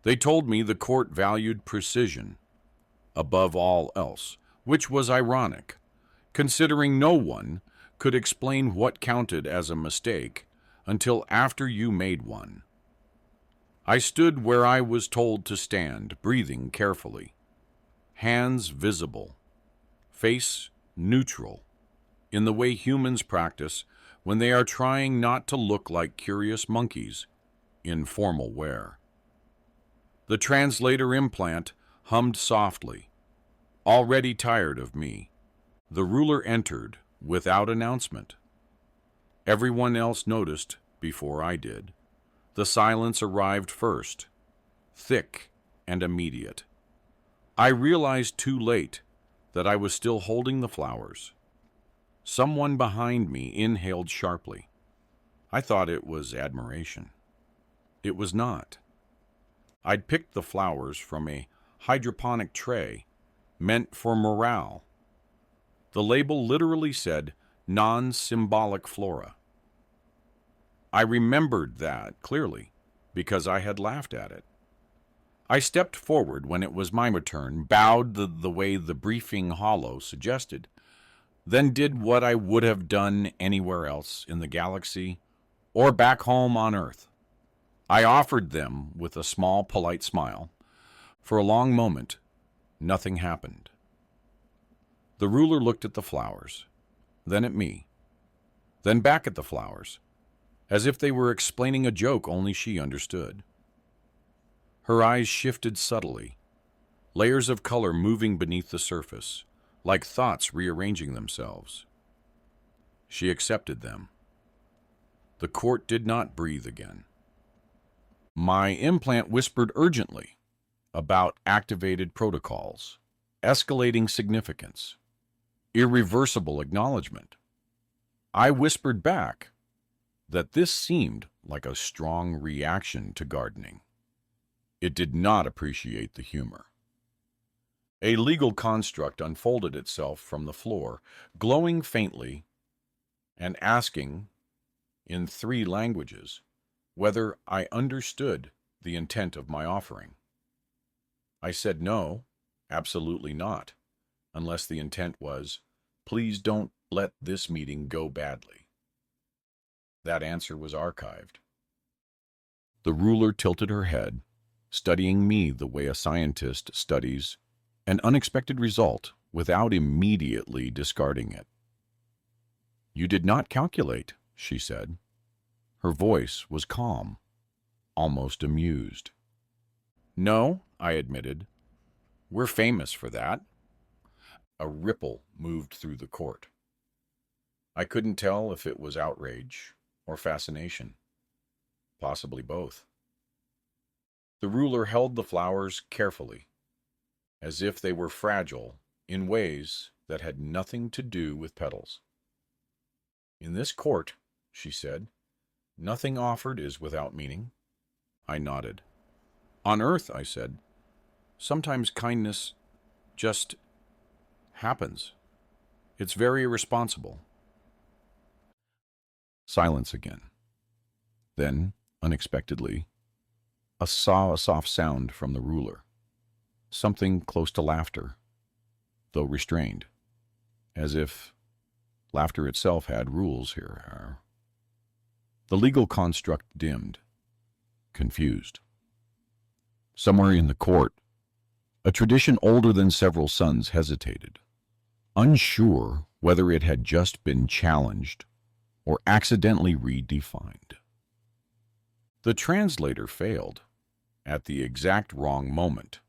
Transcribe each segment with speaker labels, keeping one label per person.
Speaker 1: They told me the court valued precision above all else, which was ironic, considering no one could explain what counted as a mistake until after you made one. I stood where I was told to stand, breathing carefully, hands visible, face neutral, in the way humans practice when they are trying not to look like curious monkeys in formal wear. The translator implant hummed softly. Already tired of me, the ruler entered without announcement. Everyone else noticed before I did. The silence arrived first, thick and immediate. I realized too late that I was still holding the flowers. Someone behind me inhaled sharply. I thought it was admiration. It was not. I'd picked the flowers from a hydroponic tray meant for morale. The label literally said non-symbolic flora. I remembered that clearly because I had laughed at it. I stepped forward when it was my turn, bowed the way the briefing hollow suggested, then did what I would have done anywhere else in the galaxy or back home on Earth. I offered them with a small, polite smile. For a long moment, nothing happened. The ruler looked at the flowers, then at me, then back at the flowers, as if they were explaining a joke only she understood. Her eyes shifted subtly, layers of color moving beneath the surface, like thoughts rearranging themselves. She accepted them. The court did not breathe again. My implant whispered urgently about activated protocols, escalating significance, irreversible acknowledgement. I whispered back that this seemed like a strong reaction to gardening. It did not appreciate the humor. A legal construct unfolded itself from the floor, glowing faintly and asking, in 3 languages, whether I understood the intent of my offering. I said no, absolutely not, unless the intent was, please don't let this meeting go badly. That answer was archived. The ruler tilted her head, studying me the way a scientist studies an unexpected result without immediately discarding it. You did not calculate, she said. Her voice was calm, almost amused. No, I admitted. We're famous for that. A ripple moved through the court. I couldn't tell if it was outrage or fascination, possibly both. The ruler held the flowers carefully, as if they were fragile in ways that had nothing to do with petals. In this court, she said, nothing offered is without meaning. I nodded. On Earth, I said, sometimes kindness just happens. It's very irresponsible. Silence again. Then, unexpectedly, I saw a soft sound from the ruler. Something close to laughter, though restrained, as if laughter itself had rules here. The legal construct dimmed, confused. Somewhere in the court, a tradition older than several suns hesitated, unsure whether it had just been challenged or accidentally redefined. The translator failed at the exact wrong moment,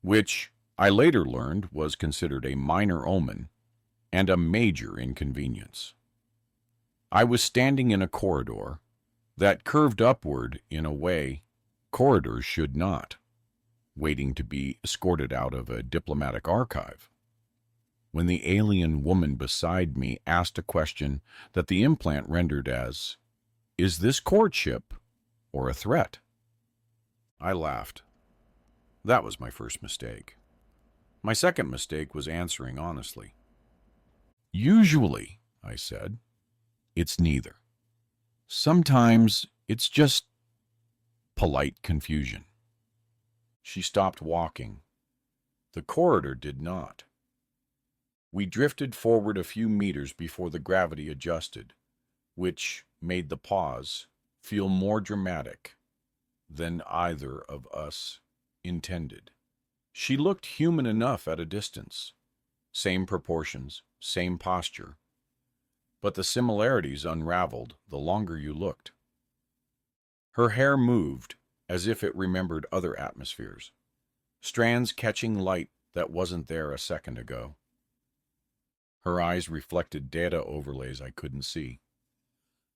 Speaker 1: which I later learned was considered a minor omen and a major inconvenience. I was standing in a corridor that curved upward in a way corridors should not, waiting to be escorted out of a diplomatic archive, when the alien woman beside me asked a question that the implant rendered as, "Is this courtship or a threat?" I laughed. That was my first mistake. My second mistake was answering honestly. Usually, I said, it's neither. Sometimes it's just polite confusion. She stopped walking. The corridor did not. We drifted forward a few meters before the gravity adjusted, which made the pause feel more dramatic than either of us intended. She looked human enough at a distance. Same proportions, same posture. But the similarities unraveled the longer you looked. Her hair moved as if it remembered other atmospheres, strands catching light that wasn't there a second ago. Her eyes reflected data overlays I couldn't see.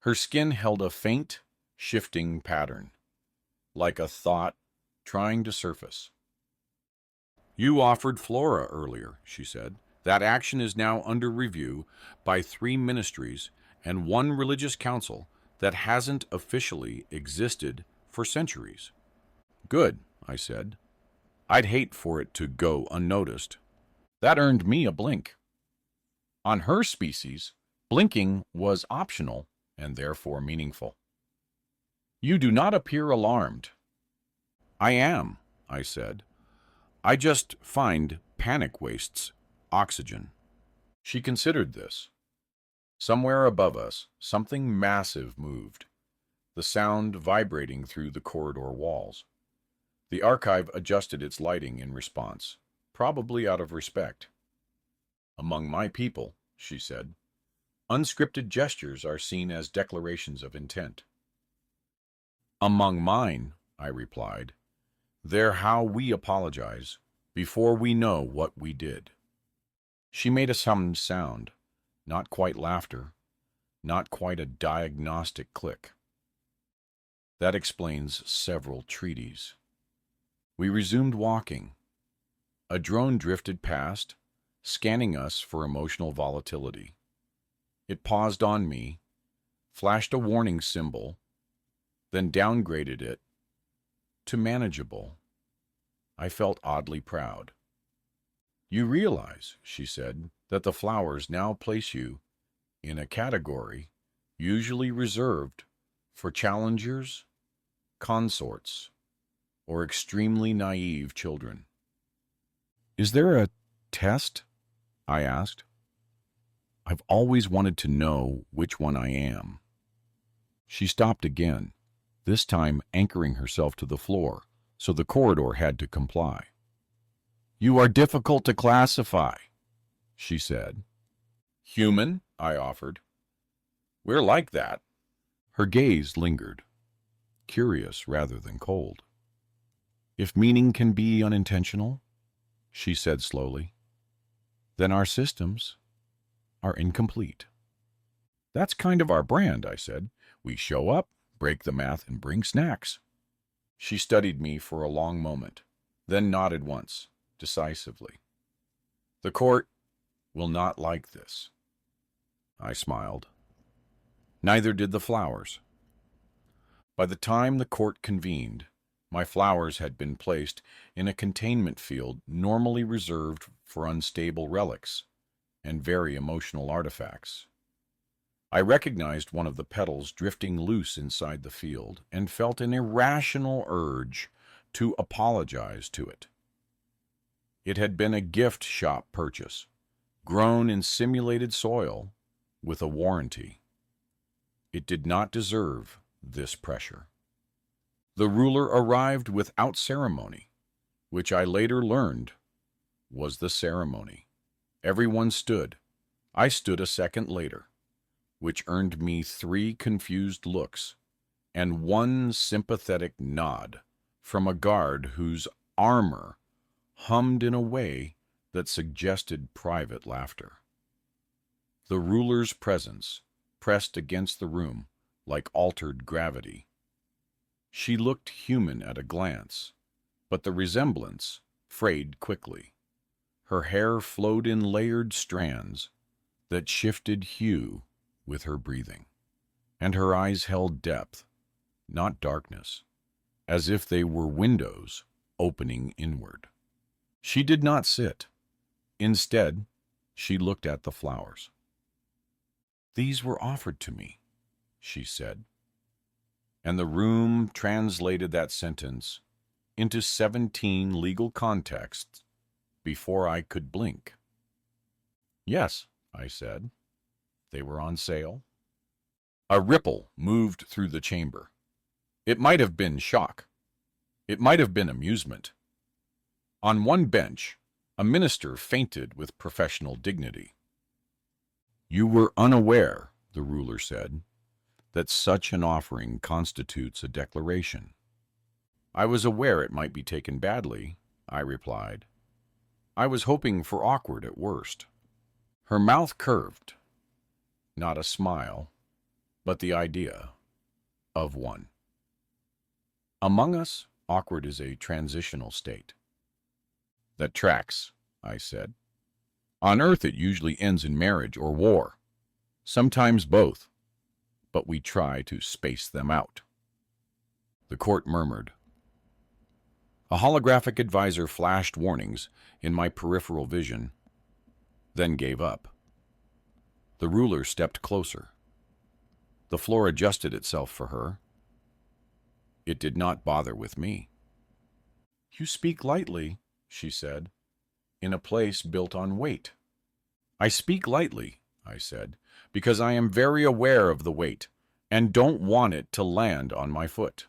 Speaker 1: Her skin held a faint, shifting pattern, like a thought trying to surface. "You offered flora earlier," she said. "That action is now under review by 3 ministries and 1 religious council that hasn't officially existed for centuries." "Good," I said. "I'd hate for it to go unnoticed." That earned me a blink. On her species, blinking was optional and therefore meaningful. "You do not appear alarmed." "I am," I said. "I just find panic wastes oxygen." She considered this. Somewhere above us, something massive moved, the sound vibrating through the corridor walls. The archive adjusted its lighting in response, probably out of respect. "Among my people," she said, "unscripted gestures are seen as declarations of intent." "Among mine," I replied, "they're how we apologize before we know what we did." She made a summoned sound, not quite laughter, not quite a diagnostic click. That explains several treaties. We resumed walking. A drone drifted past, scanning us for emotional volatility. It paused on me, flashed a warning symbol, then downgraded it to manageable. I felt oddly proud. "You realize," she said, "that the flowers now place you in a category usually reserved for challengers, consorts, or extremely naive children." "Is there a test?" I asked. "I've always wanted to know which one I am." She stopped again, this time anchoring herself to the floor, so the corridor had to comply. "You are difficult to classify," she said. "Human?" I offered. "We're like that." Her gaze lingered, curious rather than cold. "If meaning can be unintentional," she said slowly, "then our systems are incomplete." "That's kind of our brand," I said. "We show up, break the math, and bring snacks." She studied me for a long moment, then nodded once, decisively. "The court will not like this." I smiled. Neither did the flowers. By the time the court convened, my flowers had been placed in a containment field normally reserved for unstable relics and very emotional artifacts. I recognized one of the petals drifting loose inside the field and felt an irrational urge to apologize to it. It had been a gift shop purchase, grown in simulated soil with a warranty. It did not deserve this pressure. The ruler arrived without ceremony, which I later learned was the ceremony. Everyone stood. I stood a second later, which earned me 3 confused looks and 1 sympathetic nod from a guard whose armor hummed in a way that suggested private laughter. The ruler's presence pressed against the room like altered gravity. She looked human at a glance, but the resemblance frayed quickly. Her hair flowed in layered strands that shifted hue with her breathing, and her eyes held depth, not darkness, as if they were windows opening inward. She did not sit. Instead, she looked at the flowers. "These were offered to me," she said. And the room translated that sentence into 17 legal contexts before I could blink. Yes, I said. They were on sale. A ripple moved through the chamber. It might have been shock. It might have been amusement. On one bench, a minister fainted with professional dignity. You were unaware, the ruler said, that such an offering constitutes a declaration. I was aware it might be taken badly, I replied. I was hoping for awkward at worst. Her mouth curved. Not a smile, but the idea of one. Among us, awkward is a transitional state. That tracks, I said. On Earth it usually ends in marriage or war. Sometimes both, but we try to space them out. The court murmured. A holographic advisor flashed warnings in my peripheral vision, then gave up. The ruler stepped closer. The floor adjusted itself for her. It did not bother with me. You speak lightly, she said, in a place built on weight. I speak lightly, I said, because I am very aware of the weight and don't want it to land on my foot.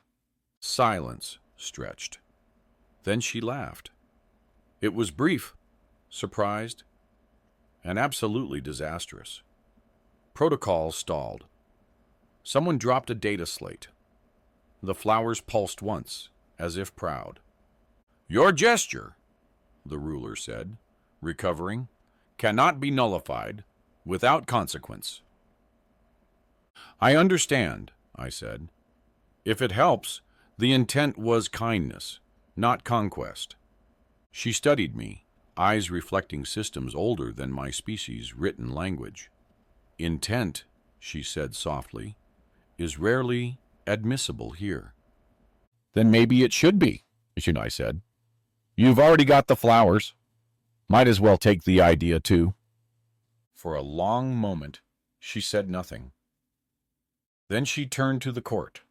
Speaker 1: Silence stretched. Then she laughed. It was brief, surprised, and absolutely disastrous. Protocol stalled. Someone dropped a data slate. The flowers pulsed once, as if proud. Your gesture, the ruler said, recovering, cannot be nullified without consequence. I understand, I said. If it helps, the intent was kindness, not conquest. She studied me, eyes reflecting systems older than my species' written language. Intent, she said softly, is rarely admissible here. Then maybe it should be, I said. You've already got the flowers. Might as well take the idea, too. For a long moment, she said nothing. Then she turned to the court.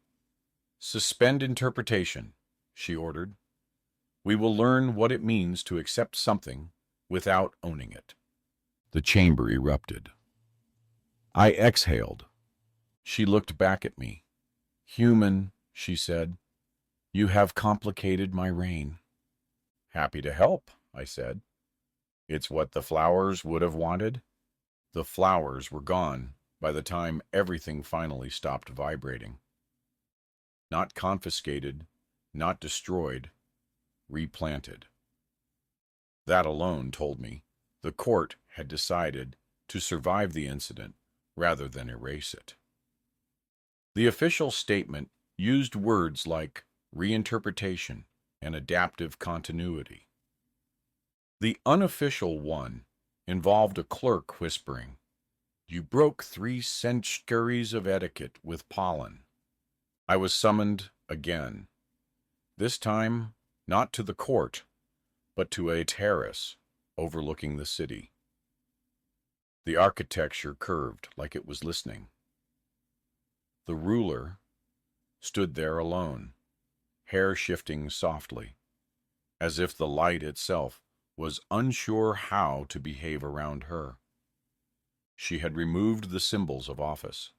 Speaker 1: Suspend interpretation, she ordered. We will learn what it means to accept something without owning it. The chamber erupted. I exhaled. She looked back at me. Human, she said, you have complicated my reign. Happy to help, I said. It's what the flowers would have wanted. The flowers were gone by the time everything finally stopped vibrating. Not confiscated, not destroyed, replanted. That alone told me the court had decided to survive the incident rather than erase it. The official statement used words like reinterpretation and adaptive continuity. The unofficial one involved a clerk whispering, "You broke 3 centuries of etiquette with pollen." I was summoned again, this time not to the court, but to a terrace overlooking the city. The architecture curved like it was listening. The ruler stood there alone, hair shifting softly, as if the light itself was unsure how to behave around her. She had removed the symbols of office.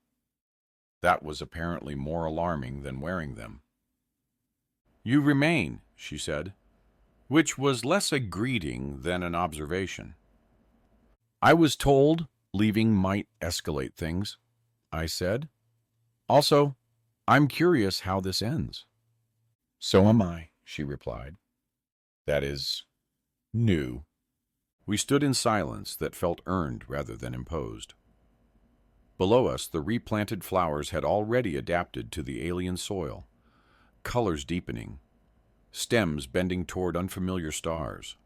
Speaker 1: That was apparently more alarming than wearing them. "You remain," she said, which was less a greeting than an observation. "I was told leaving might escalate things," I said. "Also, I'm curious how this ends." "So am I," she replied. "That is new." We stood in silence that felt earned rather than imposed. Below us, the replanted flowers had already adapted to the alien soil, colors deepening, stems bending toward unfamiliar stars.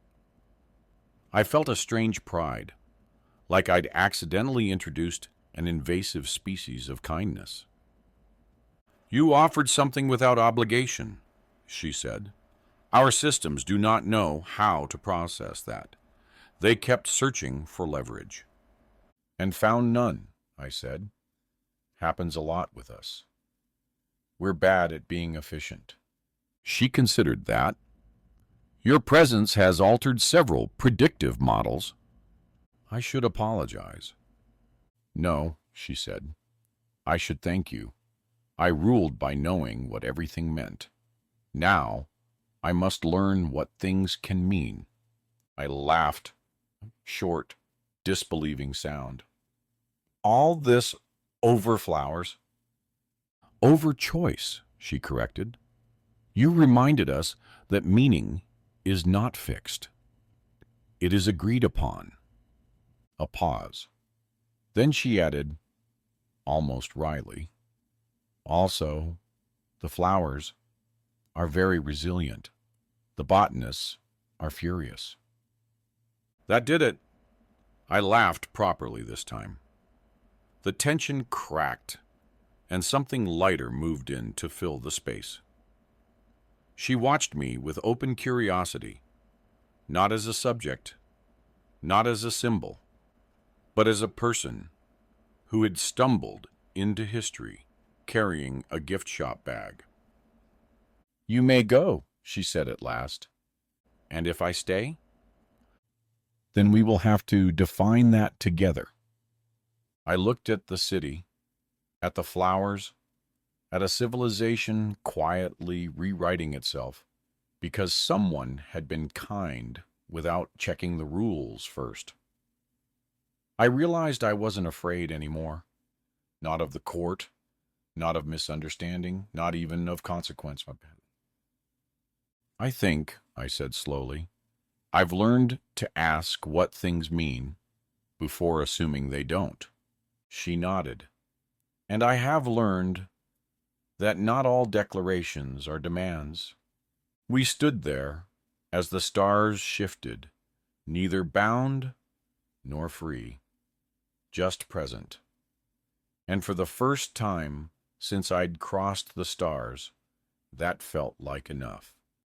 Speaker 1: I felt a strange pride, like I'd accidentally introduced an invasive species of kindness. "You offered something without obligation," she said. "Our systems do not know how to process that. They kept searching for leverage." "And found none," I said. "Happens a lot with us. We're bad at being efficient. She considered that. Your presence has altered several predictive models. I should apologize. No, she said. I should thank you. I ruled by knowing what everything meant. Now, I must learn what things can mean. I laughed, short, disbelieving sound. All this over flowers? Over choice, she corrected. You reminded us that meaning is not fixed. It is agreed upon. A pause. Then she added, almost wryly, also, the flowers are very resilient. The botanists are furious. That did it. I laughed properly this time. The tension cracked, and something lighter moved in to fill the space. She watched me with open curiosity, not as a subject, not as a symbol, but as a person who had stumbled into history carrying a gift shop bag. You may go, she said at last. And if I stay? Then we will have to define that together. I looked at the city, at the flowers, at a civilization quietly rewriting itself because someone had been kind without checking the rules first. I realized I wasn't afraid anymore. Not of the court, not of misunderstanding, not even of consequence. I think, I said slowly, I've learned to ask what things mean before assuming they don't. She nodded. And I have learned that not all declarations are demands. We stood there as the stars shifted, neither bound nor free, just present. And for the first time since I'd crossed the stars, that felt like enough.